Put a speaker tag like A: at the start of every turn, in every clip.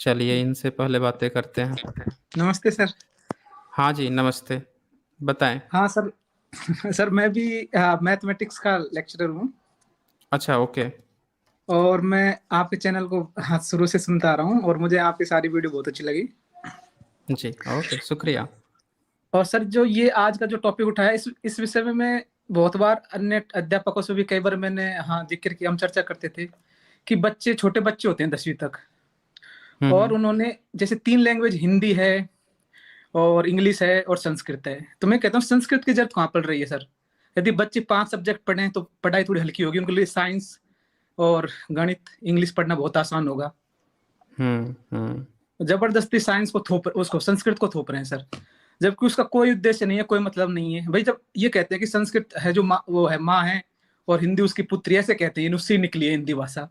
A: चलिए इनसे पहले बातें करते हैं।
B: नमस्ते सर।
A: हाँ जी, नमस्ते। बताएं।
B: हाँ सर। सर मैं भी मैथमेटिक्स का लेक्चरर हूँ।
A: अच्छा, ओके।
B: और मैं आपके चैनल को शुरू से सुनता आ रहा हूँ और मुझे आपकी सारी वीडियो बहुत अच्छी लगी।
A: जी, ओके, शुक्रिया।
B: और सर जो ये आज का जो टॉपिक उठाया इस विषय में मैं बहुत बार अन्य अध्यापकों से भी कई बार मैंने जिक्र किया, हम चर्चा करते थे कि बच्चे छोटे बच्चे होते हैं 10वीं तक, और
A: हम्म।
B: उन्होंने जैसे 3 लैंग्वेज हिंदी है और इंग्लिश है और संस्कृत है, तो मैं कहता हूँ संस्कृत की जरूरत कहाँ पड़ रही है सर? यदि बच्चे 5 सब्जेक्ट पढ़े तो पढ़ाई थोड़ी हल्की होगी उनके लिए। साइंस और गणित इंग्लिश पढ़ना बहुत आसान होगा।
A: हम्म।
B: जबरदस्ती साइंस को थोप, उसको संस्कृत को थोप रहे हैं सर, जबकि उसका कोई उद्देश्य नहीं है, कोई मतलब नहीं है भाई। जब ये कहते हैं कि संस्कृत है जो माँ, वो है माँ है, और हिंदी उसकी पुत्री, ऐसे कहते हैं, उससे निकली है हिंदी भाषा।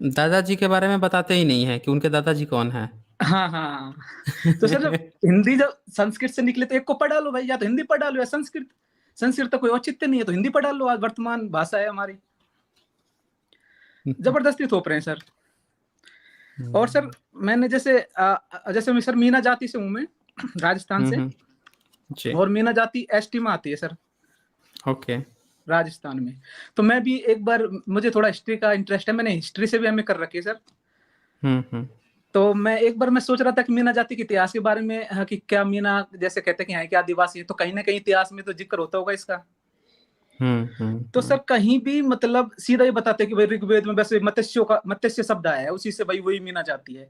A: दादाजी के बारे में बताते ही नहीं है कि उनके दादाजी कौन है।
B: हाँ हाँ। तो सर जब हिंदी जब संस्कृत से निकले तो एक को पढ़ा लो भाई, या तो हिंदी पढ़ा लो या संस्कृत। संस्कृत तो कोई औचित्य नहीं है तो हिंदी पढ़ा लो, आज वर्तमान भाषा है हमारी। जबरदस्ती थोप रहे हैं सर। और सर मैंने जैसे मैं सर मीना जाति से हूं मैं, राजस्थान से।
A: जी,
B: और मीना जाति एसटी में आती है सर,
A: ओके।
B: राजस्थान में। तो मैं भी एक बार, मुझे थोड़ा हिस्ट्री का इंटरेस्ट है, मैंने हिस्ट्री से भी एमए कर रखी है सर।
A: हम्म।
B: तो मैं एक बार मैं सोच रहा था कि मीना जाति के इतिहास के बारे में, कि क्या मीना जैसे कहते हैं कि यहाँ के आदिवासी है, तो कहीं ना कहीं इतिहास में तो जिक्र होता होगा इसका। तो सर कहीं भी मतलब सीधा ही बताते हैं कि भाई ऋग्वेद में वैसे मत्स्यों का मत्स्य शब्द आया है, उसी से भाई वही मीना जाती है।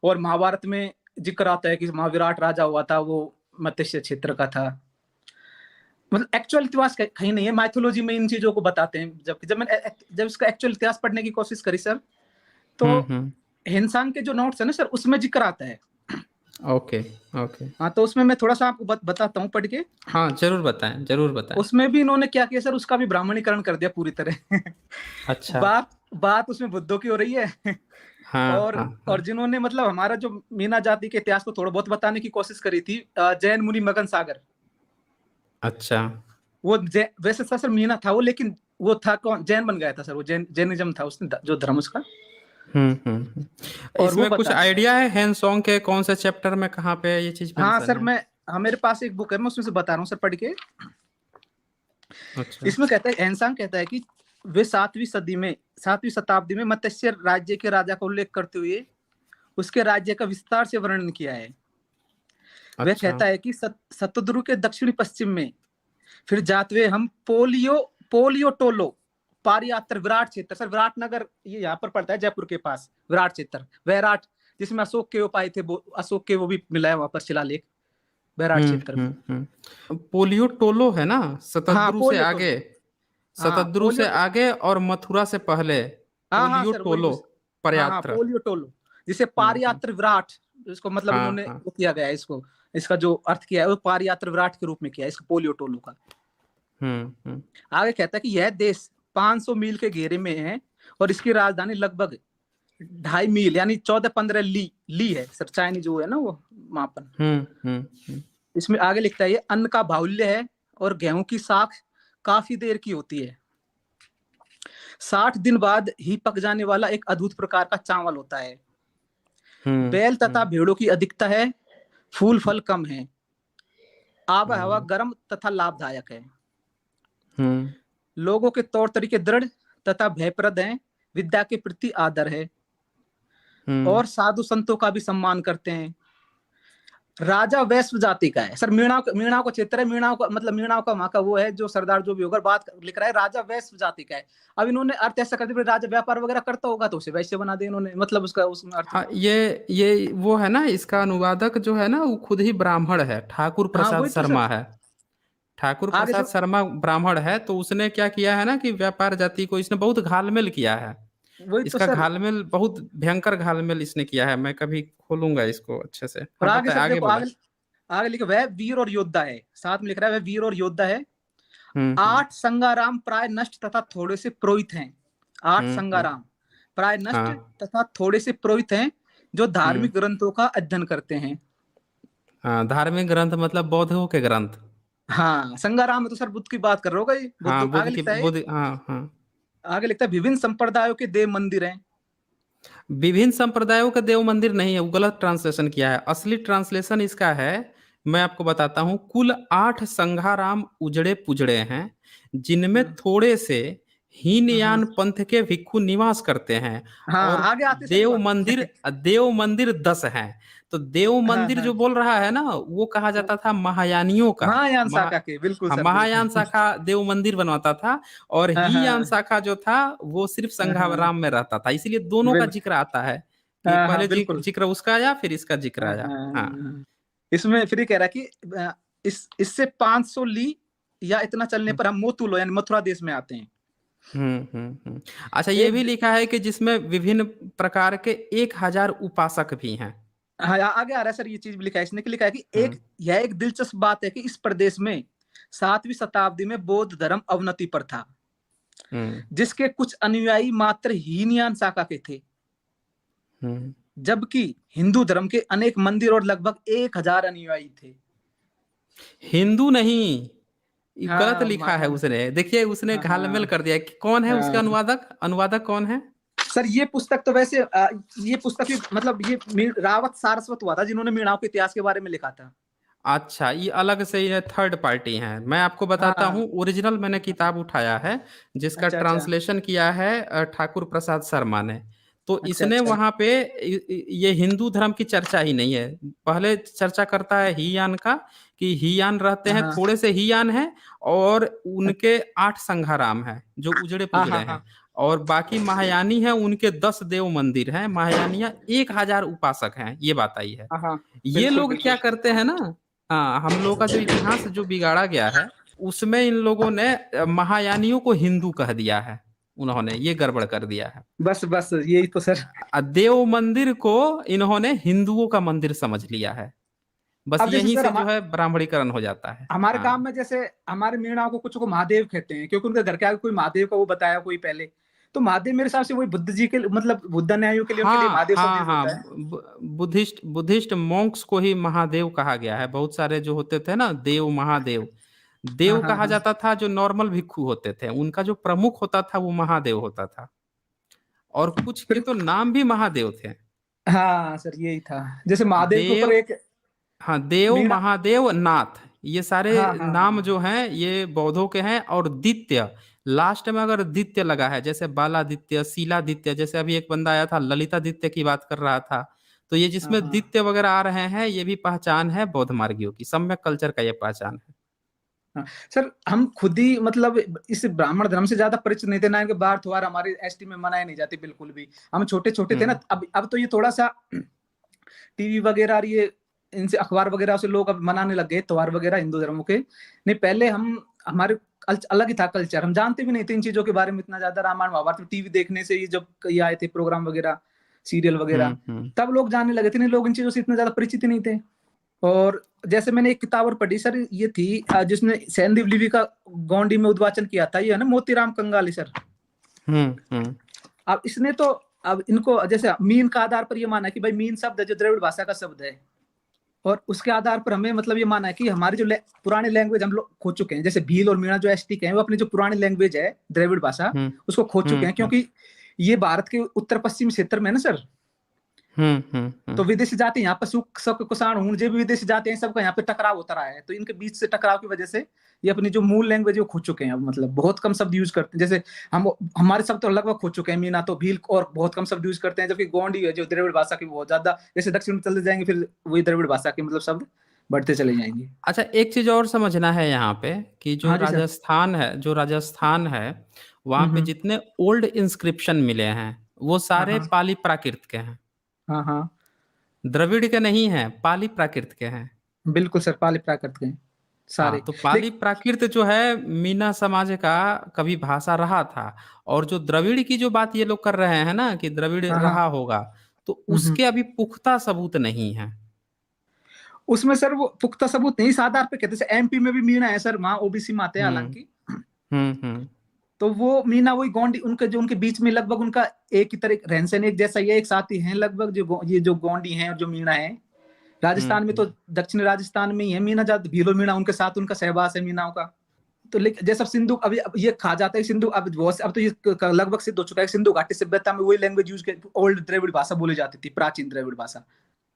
B: और महाभारत में जिक्र आता है कि महाविराट राजा हुआ था, वो मत्स्य क्षेत्र का था। मतलब एक्चुअल इतिहास कहीं नहीं है, माइथोलॉजी में इन चीजों को बताते हैं। जबकि जब इसका एक्चुअल इतिहास पढ़ने की कोशिश करी सर, तो
A: हम्म।
B: हिंसान के जो नोट्स है ना सर, उसमें जिक्र आता है।
A: Okay, okay.
B: हाँ, तो उसमें मैं थोड़ा सा आपको बताता हूँ पढ़ के।
A: हाँ, जरूर बताएं, जरूर बताएं।
B: उसमें भी इन्होंने क्या किया सर, उसका भी ब्राह्मणीकरण कर दिया पूरी तरह।
A: अच्छा।
B: बात बात उसमें बुद्धों की हो रही है।
A: हाँ
B: और
A: हाँ हाँ।
B: और जिन्होंने मतलब हमारा जो मीना जाति के इतिहास को थोड़ा बहुत बताने की कोशिश करी थी, जैन मुनि मगन सागर।
A: अच्छा।
B: वो वैसे सर मीना था वो, लेकिन वो था कौन, जैन बन गया था सर, वो जैनिज्म था उसने, जो धर्म उसका। और वो
A: इसमें कुछ
B: बता।
A: आइडिया है हैंसोंग के कौन से चैप्टर में कहाँ पे ये चीज
B: हाँ
A: मेंशन
B: सर,
A: है?
B: हाँ मेरे पास एक बुक है, मैं उसमें से बता रहा हूँ सर पढ़ के।
A: अच्छा।
B: इसमें कहता है, एनसांग कहता है कि वे 7वीं शताब्दी में मत्स्य राज्य के राजा का उल्लेख करते हुए उसके राज्य का विस्तार से वर्णन किया है। वह
A: अच्छा।
B: कहता है कि शतद्रु के दक्षिणी पश्चिम में फिर जाते हुए हम पोलियो टोलो पारियात्र विराट क्षेत्र, सर विराट नगर ये यहाँ पर पड़ता है जयपुर के पास, विराट क्षेत्र वैराट, जिसमें अशोक के वो पाए थे, अशोक के वो भी मिला है वहां पर शिलालेख, वैराट क्षेत्र में।
A: पोलियो टोलो है ना?
B: हाँ
A: शतद्रु से
B: पोलियो
A: आगे।
B: टोलो। हाँ
A: शतद्रु
B: पोलियो
A: से आगे और मथुरा से पहले।
B: हाँ
A: पोलियो
B: सर वही
A: टोलो।
B: हाँ
A: पर्यात्र।
B: पोलियो टोलो, जिसे
A: हम्म।
B: पारियात्र विराट, इसको मतलब
A: हाँ
B: इन्होंने
A: हाँ।
B: वो किया गया है इसको, इसका जो अर्थ किया है वो पारियात्र विराट के रूप में किया है इसको, पोलियो टोलो का।
A: हम्म।
B: आगे कहता है कि यह देश 500 मील के घेरे में है और इसकी राजधानी लगभग 2.5 मील यानी 14-15 ली है सर, चाइनी जो है ना वो मापन।
A: हम्म।
B: इसमें आगे लिखता है ये अन्न का बाहुल्य है और गेहूं की साख काफी देर की होती है। 60 दिन बाद ही पक जाने वाला एक अद्भुत प्रकार का चावल होता है। बैल तथा
A: हम्म।
B: भेड़ों की अधिकता है, फूल फल कम है, आब हवा
A: हम्म।
B: गर्म तथा लाभदायक है,
A: हम्म।
B: लोगों के तौर तरीके दृढ़ तथा भयप्रद हैं, विद्या के प्रति आदर है
A: हम्म।
B: और साधु संतों का भी सम्मान करते हैं। राजा वैश्व जाति का है सर, मीणा को क्षेत्र है, मीणा का मतलब मीणा का वहां का वो है जो सरदार जो भी होगा, बात लिख रहा है राजा वैश्व जाति का है। अब इन्होंने अर्थ ऐसा कर दिया, राजा व्यापार वगैरह करता होगा तो उसे वैश्य बना दिया इन्होंने, मतलब उसका उसमें अर्थ
A: हाँ,
B: को।
A: ये वो है ना, इसका अनुवादक जो है ना वो खुद ही ब्राह्मण है, ठाकुर
B: हाँ
A: प्रसाद
B: वही तो सर।
A: शर्मा है। ठाकुर
B: आगे
A: प्रसाद
B: सर।
A: शर्मा ब्राह्मण है, तो उसने क्या किया है ना कि व्यापार जाति को इसने बहुत घालमेल किया है।
B: वही तो
A: इसका
B: सर।
A: घालमेल बहुत भयंकर घालमेल इसने किया है। मैं कभी खोलूंगा इसको अच्छे से।
B: और
A: हाँ,
B: आगे
A: बताए,
B: सर
A: आगे
B: देखो,
A: बोले।
B: आगे आगे लिखा वह वीर और योद्धा है, साथ में लिख रहा है वह वीर और योद्धा है।
A: हम्म।
B: 8 संगाराम प्राय नष्ट तथा थोड़े से पुरोहित हैं। आठ
A: हम्म।
B: संगाराम प्राय नष्ट
A: हाँ।
B: तथा थोड़े से पुरोहित हैं जो
A: हम्म।
B: धार्मिक ग्रंथों का अध्ययन करते हैं।
A: हाँ, धार्मिक ग्रंथ मतलब बौद्धों के ग्रंथ।
B: हाँ संगाराम में तो सर बुद्ध की बात कर रहे होगा ये, बुद्ध
A: हाँ,
B: आगे
A: बुद्ध की
B: लिखता है।
A: बुद्ध, हाँ हाँ।
B: आगे लिखता है विभिन्न संप्रदायों के देव मंदिर हैं।
A: विभिन्न संप्रदायों का देव मंदिर नहीं है, वो गलत ट्रांसलेशन किया है। असली ट्रांसलेशन इसका है, मैं आपको बताता हूँ। कुल 8 संघाराम उजड़े पुजड़े हैं, जिनमें
B: हम्म,
A: थोड़े से
B: हम्म।
A: हीनयान पंथ के भिक्षु निवास करते हैं।
B: हाँ,
A: और
B: आगे आते सर ये बात।
A: देव मंदिर 10 हैं। तो देव
B: हाँ,
A: मंदिर जो
B: हाँ।
A: बोल रहा है ना, वो कहा
B: वो
A: जाता था महायानियों का।
B: महायान
A: महा
B: शाखा के, बिल्कुल
A: हाँ,
B: सर,
A: महायान
B: बिल्कुल।
A: शाखा देव मंदिर बनवाता था। और
B: हाँ,
A: हीयान
B: हाँ,
A: शाखा जो था वो सिर्फ
B: हाँ,
A: संघाराम में रहता था, इसीलिए दोनों का
B: बिल
A: जिक्र आता है कि
B: हाँ, हाँ,
A: पहले
B: बिल्कुल।
A: जिक्र उसका आया, फिर इसका जिक्र
B: हाँ,
A: आया। हाँ।
B: हाँ। इसमें फिर ये कह रहा है कि इससे 500 ली या इतना चलने
A: हम्म
B: पर हम मोतुलो यानी मथुरा देश में आते हैं।
A: अच्छा, ये
B: एक
A: भी लिखा है कि जिसमें विभिन्न प्रकार के 1000 उपासक भी हैं।
B: हाँ, आगे आ रहा है सर, ये चीज भी लिखा है इसने, कि लिखा है कि
A: हम्म
B: यह एक दिलचस्प बात है कि इस प्रदेश में 7वीं शताब्दी में बौद्ध धर्म अवनति पर था,
A: हम्म
B: जिसके कुछ अनुयायी मात्र हीनयान शाखा के थे,
A: हम्म
B: जबकि हिंदू धर्म के अनेक मंदिर और लगभग 1000 अनुयायी थे।
A: हिंदू नहीं, ये गलत
B: हाँ,
A: लिखा है उसने, देखिए उसने घालमेल
B: हाँ,
A: कर दिया कि कौन है उसका
B: हाँ।
A: अनुवादक, अनुवादक कौन है।
B: सर ये पुस्तक तो वैसे ये पुस्तक भी मतलब ये रावत सारस्वत हुआ था जिन्होंने मीणाओं के इतिहास के बारे में लिखा था।
A: अच्छा, ये अलग से, ये थर्ड पार्टी है। मैं आपको बताता
B: हाँ।
A: हूँ, ओरिजिनल मैंने किताब उठाया है जिसका
B: अच्छा, अच्छा,
A: ट्रांसलेशन किया है ठाकुर प्रसाद शर्मा ने। तो
B: अच्छा,
A: इसने
B: अच्छा।
A: वहाँ पे ये हिंदू धर्म की चर्चा ही नहीं है। पहले चर्चा करता है हीयान का, कि हीयान रहते हैं,
B: हाँ,
A: थोड़े से हीयान हैं, और उनके 8 संघाराम हैं जो उजड़े
B: हाँ,
A: पुजड़े
B: हाँ,
A: हैं।
B: हाँ।
A: और बाकी महायानी हैं, उनके 10 देव मंदिर हैं। महायानियाँ 1000 उपासक हैं, ये बात आई है।
B: हाँ, हाँ।
A: ये
B: बिल्कुल,
A: लोग क्या
B: बिल्कुल।
A: करते हैं ना, हाँ, हम लोगों का जो इतिहास जो बिगाड़ा गया है, उसमें इन लोगों ने महायानियों को हिंदू कह दिया है। उन्होंने ये गड़बड़ कर दिया है।
B: बस, बस यही तो सर।
A: देव मंदिर को इन्होंने हिंदुओं का मंदिर समझ लिया है। बस
B: अब जैसे
A: यहीं
B: सर
A: से जो है ब्राह्मणीकरण हो जाता है।
B: हमारे
A: हाँ।
B: काम में जैसे हमारे मीणाओं को कुछ को महादेव कहते हैं, क्योंकि उनके घर के आगे कोई महादेव का वो बताया कोई पहले। तो महादेव मेरे हिसाब से वही बुद्ध जी के मतलब बुद्ध अनुयायियों के लिए, उनके लिए
A: हाँ
B: महादेव शब्द
A: हाँ
B: यूज
A: हाँ,
B: होता है।
A: बुद्धिस्ट मॉन्क्स को ही महादेव कहा गया है। बहुत सारे जो होते थे ना देव, महादेव,
B: हाँ,
A: देव
B: हाँ,
A: कहा
B: हाँ,
A: जाता था जो नॉर्मल भिक्षु होते थे, उनका जो प्रमुख होता था वो महादेव होता था। और कुछ के
B: फिर
A: तो नाम भी महादेव थे।
B: हाँ सर, यही था। जैसे महादेव के ऊपर
A: देव,
B: एक
A: हाँ, देव,
B: मीणा।
A: महादेव, नाथ, ये सारे
B: हाँ, हाँ,
A: नाम
B: हाँ,
A: जो हैं ये बौद्धों के हैं। और दित्य, लास्ट में अगर दित्य लगा है, जैसे बालादित्य, शीलादित्य, जैसे अभी एक बंदा आया था ललितादित्य की बात कर रहा था, तो ये
B: हाँ,
A: जिसमें
B: हाँ,
A: दित्य वगैरह आ रहे हैं, ये भी पहचान है बौद्ध मार्गियों की, सम्यक कल्चर का ये पहचान है।
B: हाँ। सर हम खुद ही मतलब इस ब्राह्मण धर्म से ज्यादा परिचित नहीं थे ना, इनके बार त्योहार हमारे एसटी में मनाए नहीं जाते बिल्कुल भी। हम छोटे छोटे थे
A: हम्म
B: ना, अब तो ये थोड़ा सा टीवी वगैरह और ये इनसे अखबार वगैरह से लोग अब मनाने लग गए त्योहार वगैरह हिंदू धर्मों के। नहीं, पहले हम हमारे अलग ही था कल्चर, हम जानते भी नहीं थे इन चीजों के बारे में इतना ज्यादा। रामायण महाभारत टीवी देखने से ये जब ये आए थे प्रोग्राम वगैरह, सीरियल वगैरह,
A: हम्म।
B: तब लोग जानने लगे थे। नहीं, लोग इन चीजों से इतने ज्यादा परिचित ही नहीं थे। और जैसे मैंने एक किताब और पढ़ी सर, ये थी जिसने सैनदीप लिवी का गोंडी में उद्वाचन किया था, ये है ना मोतीराम कंगाली सर।
A: हम्म।
B: अब इसने तो अब इनको जैसे मीन का आधार पर ये माना कि भाई मीन शब्द है जो द्रविड़ भाषा का शब्द है, और उसके आधार पर हमें मतलब ये माना है कि हमारी जो पुरानी लैंग्वेज हम लोग खो चुके हैं। जैसे भील और मीणा जो एसटी के हैं, वो अपनी जो पुरानी लैंग्वेज है द्रविड़ भाषा,
A: हम्म
B: उसको खो चुके हैं,
A: हम्म
B: क्योंकि ये भारत के उत्तर पश्चिम क्षेत्र में है ना सर। तो
A: हम्म।
B: विदेशी जाति यहाँ पर सुख सक कुषाण हूं जो भी विदेशी जाते हैं, सबका यहाँ पे टकराव होता रहा है। तो इनके बीच से टकराव की वजह से ये अपनी जो मूल लैंग्वेज है वो खो चुके हैं। अब मतलब बहुत कम शब्द यूज करते हैं। जैसे हम हमारे शब्द तो लगभग खो चुके हैं, मीना तो भील और बहुत कम शब्द यूज करते हैं, जबकि गोंडी है जो द्रविड़ भाषा की बहुत ज्यादा, जैसे दक्षिण में चलते जाएंगे फिर वही द्रविड़ भाषा के मतलब शब्द बढ़ते चले जाएंगे।
A: अच्छा, एक चीज और समझना है यहाँ पे, कि जो
B: हाँ जी सर।
A: राजस्थान है, वहाँ पे
B: हम्म।
A: जितने ओल्ड इंस्क्रिप्शन मिले हैं वो
B: हाँ,
A: सारे
B: हाँ,
A: पाली प्राकृत के हैं।
B: हाँ, हाँ।
A: द्रविड़ के नहीं हैं, पाली प्राकृत के हैं।
B: बिल्कुल सर, पाली प्राकृत के
A: हाँ,
B: सारे।
A: तो पाली
B: लेकिन
A: प्राकृत जो है मीना समाज का कभी भाषा रहा था। और जो द्रविड़ की जो बात ये लोग कर रहे हैं ना कि द्रविड़
B: हाँ, हाँ।
A: रहा होगा, तो
B: हम्म।
A: उसके अभी पुख्ता सबूत नहीं है।
B: उसमें सर वो पुख्ता सबूत नहीं, इस आधार पे कहते हैं एमपी में भी मीना है सर, वहां ओबीसी में आते हैं
A: हम्म
B: हालांकि।
A: हम्म।
B: तो वो मीना वही गोंडी उनके जो उनके बीच में लगभग उनका एक ही तरह रहन सहन एक जैसा ही है, एक साथ ही है लगभग जो ये जो गोंडी हैं और जो मीणा है। राजस्थान में तो
A: हम्म।
B: दक्षिण राजस्थान में ही है मीना, जब भीलो मीणा उनके साथ उनका सहवास है मीनाओं का। तो जैसे सिंधु, अभी अब ये कहा जाता है सिंधु, अब तो ये लगभग सिद्ध हो चुका है, सिंधु घाटी सभ्यता में वही लैंग्वेज यूज ओल्ड द्रविड़ भाषा बोली जाती थी, प्राचीन द्रविड़ भाषा।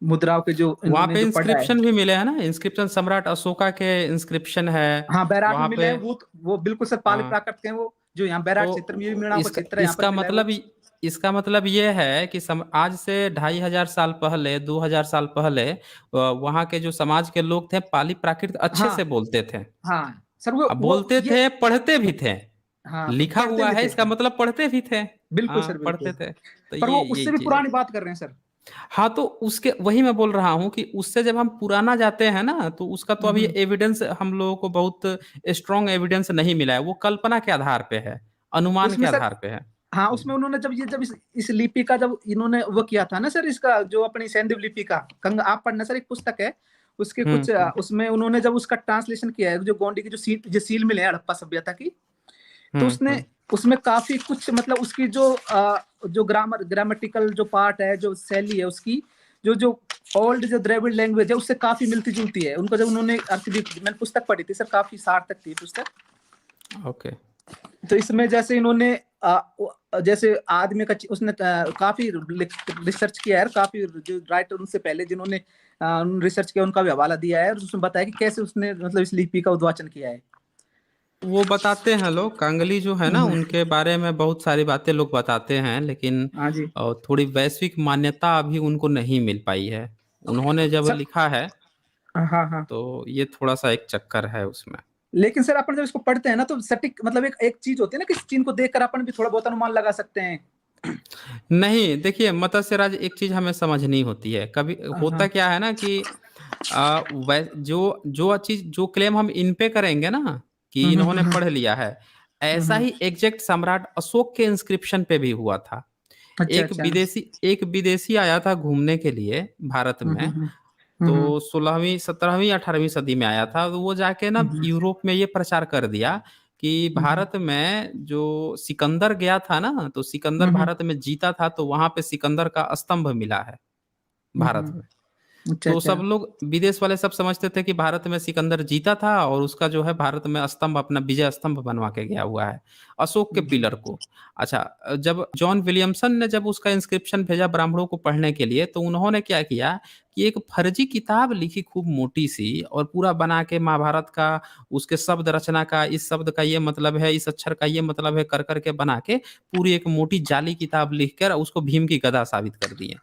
B: मुद्राओं के जो
A: वहां
B: इन्होंने
A: पे
B: जो पढ़ा है,
A: इंस्क्रिप्शन भी मिले हैं ना, इंस्क्रिप्शन सम्राट अशोका के इंस्क्रिप्शन है
B: हाँ बैराट में
A: वहां
B: मिले
A: पे।
B: हैं, वो बिल्कुल सर पाली
A: हाँ,
B: प्राकृत के हैं वो, जो यहाँ बैराट क्षेत्र में, ये
A: तो
B: मीणाओं का
A: इसका
B: क्षेत्र है, यहाँ पर
A: इसका
B: मिला है वो।
A: मतलब इसका मतलब ये है कि आज से 2500 साल पहले, 2000 साल पहले वहाँ के जो समाज के लोग थे पाली प्राकृत अच्छे
B: हाँ
A: से बोलते थे।
B: हाँ सर,
A: अब
B: वो
A: बोलते
B: ये,
A: थे, पढ़ते भी थे।
B: हाँ
A: लिखा
B: पढ़ते
A: हुआ
B: भी
A: है,
B: थे
A: इसका
B: सर,
A: मतलब पढ़ते भी थे।
B: बिल्कुल सर
A: हाँ,
B: बिल्कुल।
A: पढ़ते थे, तो
B: पर वो
A: ये
B: उससे
A: यही
B: भी
A: चीज है।
B: पुरानी बात कर रहे हैं सर।
A: हाँ, तो उसके वही मैं बोल रहा हूँ कि उससे जब हम पुराना जाते हैं ना, तो उसका तो अभी
B: हम्म।
A: एविडेंस हम लोगों को बहुत स्ट्रॉन्ग एविडेंस नहीं मिला है, वो कल्पना के आधार पे है, अनुमान के
B: उसमें सर,
A: आधार पे है।
B: हाँ उसमें उन्होंने जब इस लिपि का जब इन्होंने वो किया था ना सर, इसका जो अपनी सैंधव लिपि का आप पढ़ना सर, एक पुस्तक है उसके कुछ
A: हम्म
B: उसमें उन्होंने जब उसका ट्रांसलेशन किया है, जो गोंडी की जो सील मिले हैं हड़प्पा सभ्यता की, तो
A: हम्म
B: उसने
A: हम्म
B: उसमें काफी कुछ मतलब उसकी जो ग्रामेटिकल जो पार्ट है, जो शैली है उसकी, जो जो ओल्ड जो द्रविड़ लैंग्वेज है उससे काफी मिलती जुलती है उनको, जब उन्होंने अर्थ दी। मैंने पुस्तक पढ़ी थी सर, काफी सार्थक थी पुस्तक।
A: ओके।
B: तो इसमें जैसे इन्होंने जैसे आदमी का उसने काफी रिसर्च किया है, काफी जो राइटर उनसे पहले जिन्होंने रिसर्च किया उनका भी हवाला दिया है, और उसमें बताया कि कैसे उसने मतलब इस लिपि का उद्वाचन किया है।
A: वो बताते हैं लोग, कांगली जो है ना, उनके बारे में बहुत सारी बातें लोग बताते हैं, लेकिन
B: हाँ जी
A: थोड़ी वैश्विक मान्यता अभी उनको नहीं मिल पाई है। उन्होंने जब
B: सर।
A: लिखा है,
B: हाँ हाँ।
A: तो ये थोड़ा सा एक चक्कर है उसमें।
B: लेकिन सर अपन जब इसको पढ़ते हैं ना, तो सटीक मतलब एक चीज होती है ना कि इस चीज को देखकर अपन भी थोड़ा बहुत अनुमान लगा सकते हैं।
A: नहीं, देखिए मत्स्य राज, एक चीज हमें समझनी होती है, कभी होता
B: हाँ
A: क्या है ना कि जो जो चीज, जो क्लेम हम इन पे करेंगे ना कि
B: हम्म
A: इन्होंने
B: हम्म
A: पढ़ लिया है, ऐसा
B: हम्म।
A: ही एग्जैक्ट सम्राट अशोक के इंस्क्रिप्शन पे भी हुआ था।
B: अच्छा अच्छा।
A: एक विदेशी आया था घूमने के लिए भारत में,
B: हम्म
A: तो 16वीं 17वीं 18वीं सदी में आया था, तो वो जाके ना
B: हम्म
A: यूरोप में ये प्रचार कर दिया कि
B: हम्म
A: भारत में जो सिकंदर गया था ना, तो सिकंदर
B: हम्म
A: भारत में जीता था, तो वहां पे सिकंदर का स्तंभ मिला है भारत में।
B: अच्छा
A: तो
B: अच्छा।
A: सब लोग, विदेश वाले सब समझते थे कि भारत में सिकंदर जीता था, और उसका जो है भारत में स्तंभ, अपना विजय स्तंभ बनवा के गया हुआ है, अशोक के पिलर को। अच्छा, जब जॉन विलियमसन ने जब उसका इंस्क्रिप्शन भेजा ब्राह्मणों को पढ़ने के लिए, तो उन्होंने क्या किया कि एक फर्जी किताब लिखी खूब मोटी सी, और पूरा बना के महाभारत का, उसके शब्द रचना का, इस शब्द का ये मतलब है, इस अक्षर का ये मतलब है, कर करके बना के पूरी एक मोटी जाली किताब लिख कर उसको भीम की गदा साबित कर दिए।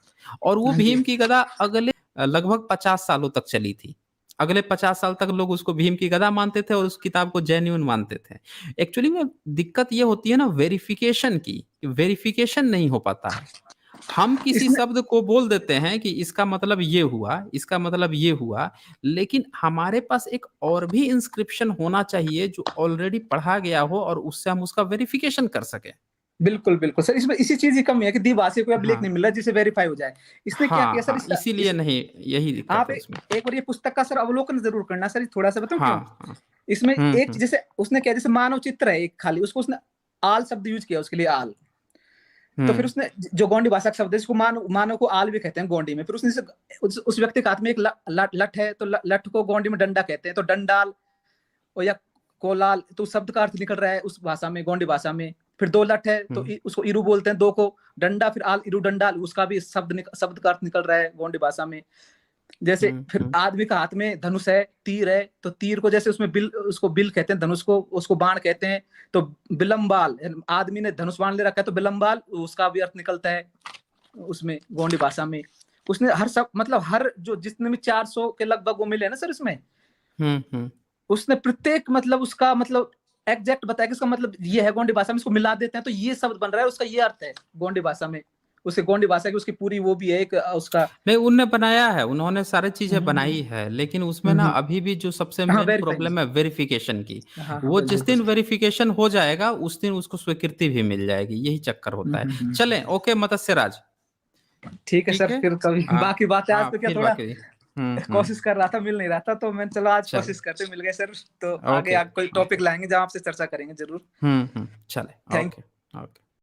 A: और वो
B: हाँ जी।
A: भीम की गदा अगले लगभग 50 सालों तक चली थी। अगले 50 साल तक लोग उसको भीम की गदा मानते थे और उस किताब को जेन्युइन मानते थे। एक्चुअली में दिक्कत ये होती है ना वेरिफिकेशन की, वेरिफिकेशन नहीं हो पाता है। हम किसी
B: इसमें
A: शब्द को बोल देते हैं कि इसका मतलब ये हुआ, इसका मतलब ये हुआ, लेकिन हमारे पास एक और भी इंस्क्रिप्शन होना चाहिए जो ऑलरेडी पढ़ा गया हो, और उससे हम उसका वेरिफिकेशन कर सकें।
B: बिल्कुल बिल्कुल सर, इसमें इसी चीज की कमी है कि द्विभाषी को अब लेख नहीं
A: हाँ
B: मिल रहा जिसे वेरीफाई हो जाए। इसने क्या किया
A: हाँ
B: सर,
A: हाँ,
B: इसका
A: इसीलिए नहीं, यही दिक्कत
B: आप
A: है उसमें।
B: एक बार ये पुस्तक का सर अवलोकन जरूर करना सर, थोड़ा सा बताऊं क्यों।
A: हाँ हाँ।
B: इसमें एक
A: हम्म।
B: जैसे उसने क्या, जैसे मानव चित्र है एक खाली, उसको उसने आल शब्द यूज किया उसके लिए, आल। तो फिर
A: हम्म
B: उसने जो गोंडी भाषा का शब्द है, इसको मानव को आल भी कहते हैं गोंडी में, फिर उसने उस व्यक्ति के हाथ में एक लठ है, तो लठ को गोंडी में डंडा कहते हैं, तो डंडाल और या कोलाल, तो शब्द का अर्थ निकल रहा है उस भाषा में, गोंडी भाषा में। फिर दो लठ है तो
A: हम्म
B: उसको इरु बोलते हैं, दो को डंडा, फिर आल इरु डंडाल, उसका भी शब्द का अर्थ निकल रहा है गोंडी भाषा में। जैसे फिर
A: हम्म
B: आदमी का हाथ में धनुष है, तीर है, तो तीर को जैसे उसमें बिल, उसको बिल कहते हैं, धनुष को उसको बाण कहते हैं। तो बिलम्बाल, आदमी ने धनुष बाण ले रखा है, तो बिलम्बाल, उसका भी अर्थ निकलता है उसमें गोंडी भाषा में। उसने हर सब मतलब हर जो जितने भी 400 के लगभग वो मिले हैं ना सर इसमें,
A: हम्म।
B: उसने प्रत्येक मतलब उसका मतलब एग्जैक्ट बताया कि इसका मतलब ये है गोंडी भाषा में, इसको मिला देते हैं तो ये शब्द बन रहा है, उसका ये अर्थ है गोंडी भाषा में। उसके गोंडी भाषा की उसकी पूरी वो भी है एक उसका।
A: नहीं, उनने बनाया है, उन्होंने सारी चीजें बनाई है, लेकिन उसमें ना
B: हम्म।
A: अभी भी जो सबसे
B: हाँ
A: मेन
B: वेरीफाई।
A: प्रॉब्लम है वेरिफिकेशन की।
B: हाँ हाँ
A: वो जिस
B: बिल्कुल
A: दिन
B: सर।
A: वेरिफिकेशन हो जाएगा उस दिन उसको स्वीकृति भी मिल जाएगी, यही चक्कर होता है। चलें, ओके मत्स्य राज।
B: ठीक है
A: ठीक
B: सर,
A: है।
B: फिर कभी
A: हाँ
B: बाकी बातें, आज
A: हाँ,
B: तो क्या
A: फिर
B: थोड़ा
A: बाकी।
B: कोशिश कर रहा था, मिल नहीं रहा था, तो मैं चलो आज
A: चलो,
B: कोशिश करते मिल गए सर। तो आगे
A: ओके
B: कोई
A: ओके।
B: टॉपिक लाएंगे जहाँ आपसे चर्चा करेंगे जरूर।
A: चले,
B: थैंक
A: ओके ओके।